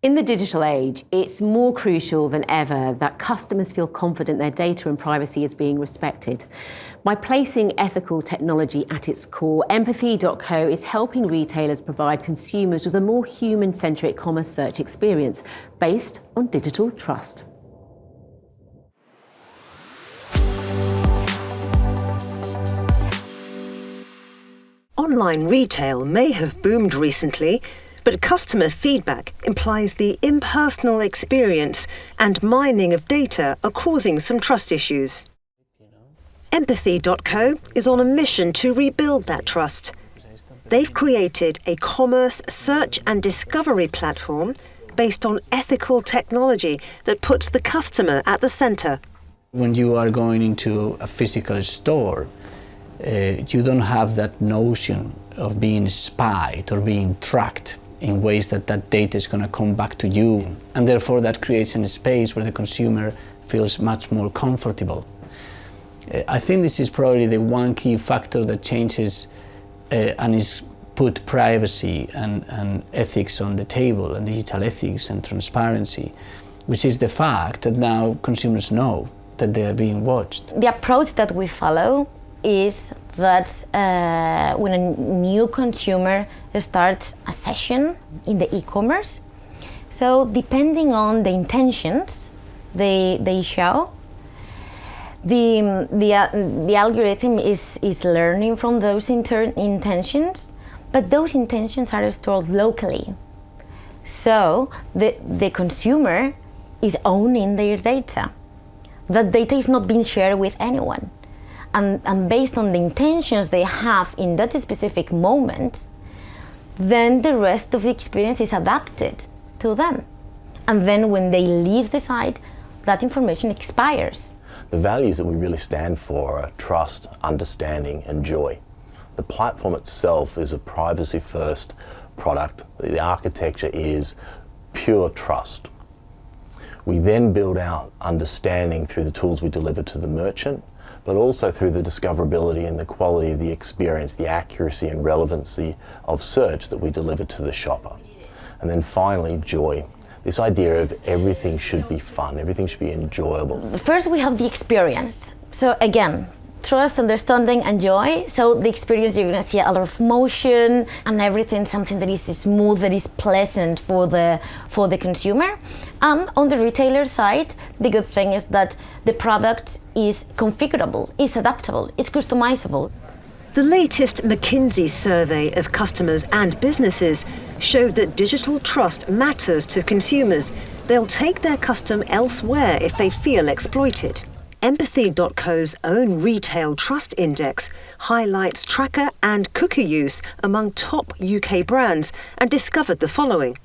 In the digital age, it's more crucial than ever that customers feel confident their data and privacy is being respected. By placing ethical technology at its core, Empathy.co is helping retailers provide consumers with a more human-centric commerce search experience based on digital trust. Online retail may have boomed recently, but customer feedback implies the impersonal experience and mining of data are causing some trust issues. Empathy.co is on a mission to rebuild that trust. They've created a commerce search and discovery platform based on ethical technology that puts the customer at the center. When you are going into a physical store, you don't have that notion of being spied or being tracked in ways that data is going to come back to you. And therefore that creates a space where the consumer feels much more comfortable. I think this is probably the one key factor that changes and is put privacy and ethics on the table, and digital ethics and transparency, which is the fact that now consumers know that they are being watched. The approach that we follow is that when a new consumer starts a session in the e-commerce, so depending on the intentions they show, the algorithm is learning from those intentions, but those intentions are stored locally. So the consumer is owning their data. That data is not being shared with anyone. And based on the intentions they have in that specific moment, then the rest of the experience is adapted to them. And then when they leave the site, that information expires. The values that we really stand for are trust, understanding, and joy. The platform itself is a privacy-first product. The architecture is pure trust. We then build out understanding through the tools we deliver to the merchant, but also through the discoverability and the quality of the experience, the accuracy and relevancy of search that we deliver to the shopper. And then finally, joy. This idea of everything should be fun, everything should be enjoyable. First we have the experience. So again, trust, understanding, and joy. So the experience, you're going to see a lot of motion and everything, something that is smooth, that is pleasant for the consumer. And on the retailer side, the good thing is that the product is configurable, is adaptable, is customizable. The latest McKinsey survey of customers and businesses showed that digital trust matters to consumers. They'll take their custom elsewhere if they feel exploited. Empathy.co's own Retail Trust Index highlights tracker and cookie use among top UK brands and discovered the following.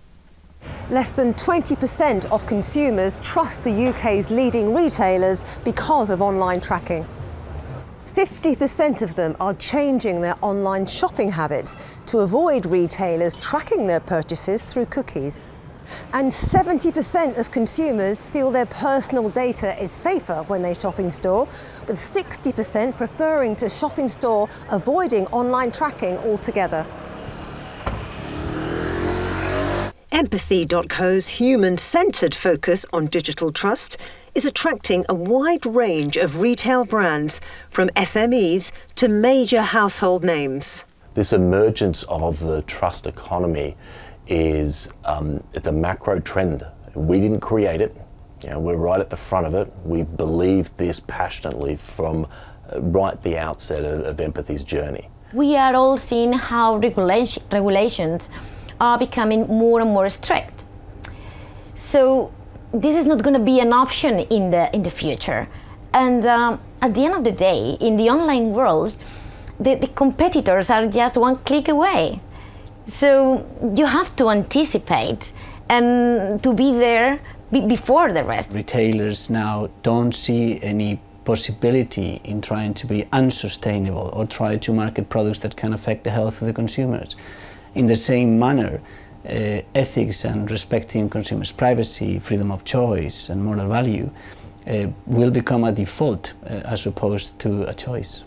Less than 20% of consumers trust the UK's leading retailers because of online tracking. 50% of them are changing their online shopping habits to avoid retailers tracking their purchases through cookies. And 70% of consumers feel their personal data is safer when they shop in store, with 60% preferring to shop in store, avoiding online tracking altogether. Empathy.co's human-centred focus on digital trust is attracting a wide range of retail brands, from SMEs to major household names. This emergence of the trust economy is it's a macro trend. We didn't create it. We're right at the front of it. We've believed this passionately from right the outset of Empathy's journey. We are all seeing how regulations are becoming more and more strict. So this is not going to be an option in the future. And at the end of the day, in the online world, the competitors are just one click away. So you have to anticipate and to be there before the rest. Retailers now don't see any possibility in trying to be unsustainable or try to market products that can affect the health of the consumers. In the same manner, ethics and respecting consumers' privacy, freedom of choice and moral value will become a default as opposed to a choice.